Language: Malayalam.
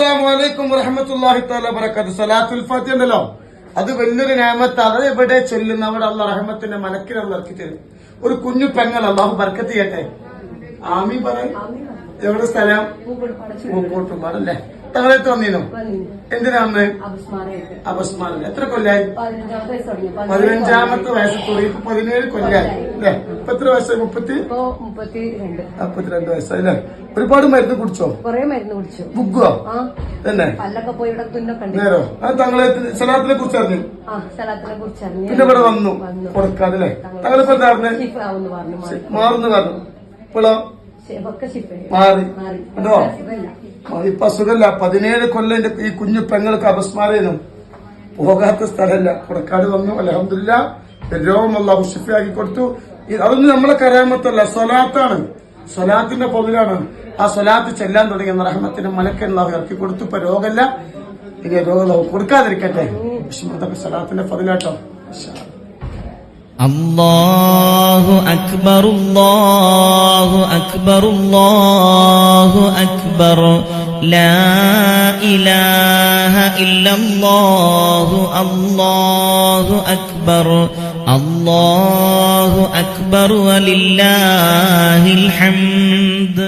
അസ്സലാമു വറഹ്മത്തുള്ളാഹി തആല വബറകാതുഹു. സലാത്തുൽ ഫാത്തിഹ ഉണ്ടല്ലോ, അത് വലിയൊരു നിഅമത്താണ്. അത് എവിടെ ചൊല്ലുന്ന അവിടെ അള്ളാഹ് റഹ്മത്തിന്റെ മലക്കിനെ ഇറക്കി തരും. ഒരു കുഞ്ഞു പെങ്ങൾ അള്ളാഹു ബർക്കത്ത് ചെയ്യട്ടെ. ആമീൻ പറയും. എവിടെ സ്ഥലം? പൂക്കോട്ടുമാറല്ലേ? തങ്ങളെത്ത് വന്നീനോ? എന്തിനാന്ന്? അപസ്മാരല്ലേ? എത്ര കൊല്ലായി? 15ാമത്തെ വയസ്സ് തുടങ്ങി 17 കൊല്ലായി അല്ലേ? ഇപ്പൊ എത്ര വയസ്സായി? 32 വയസ്സായി അല്ലേ? ഒരുപാട് മരുന്ന് കുടിച്ചോ? കൊറേ മരുന്ന് കുടിച്ചു. ബുക്കോ തന്നെ നേരോ? അത് തങ്ങളെ സലാത്തിനെ കുറിച്ച് അറിഞ്ഞു, പിന്നെ ഇവിടെ വന്നു കൊടുക്കാതല്ലേ? തങ്ങളിപ്പോ എന്താ പറഞ്ഞേ? മാറുന്നു പറഞ്ഞു. ഇപ്പോഴോ മാറി കേട്ടോ? ഇപ്പൊ അസുഖല്ല. 17 കൊല്ലം ഈ കുഞ്ഞു പെങ്ങൾക്ക് അപസ്മാരേനും പോകാത്ത സ്ഥലമല്ല. കൊടക്കാട് വന്നു. അൽഹംദുലില്ലാഹ് രോഗം അല്ലാഹു ശിഫയാക്കി കൊടുത്തു. അതൊന്നും നമ്മളെ കരാമത്തല്ല, സ്വലാത്താണ്. സ്വലാത്തിന്റെ പൊതുലാണ്. ആ സ്വലാത്ത് ചെല്ലാൻ തുടങ്ങിയ റഹ്മത്തിന്റെ മലക്ക് അല്ലാഹു ഇറക്കി കൊടുത്തു. ഇപ്പൊ രോഗമല്ല, ഇനി രോഗം കൊടുക്കാതിരിക്കട്ടെ. പക്ഷെ സ്വലാത്തിന്റെ പൊതുലാട്ടോ. അല്ലാഹു അക്ബർ അല്ലാഹു അക്ബർ അല്ലാഹു അക്ബർ ലാ ഇലാഹ ഇല്ലല്ലാഹു അല്ലാഹു അക്ബർ അല്ലാഹു അക്ബർ വലില്ലാഹിൽ ഹംദ്.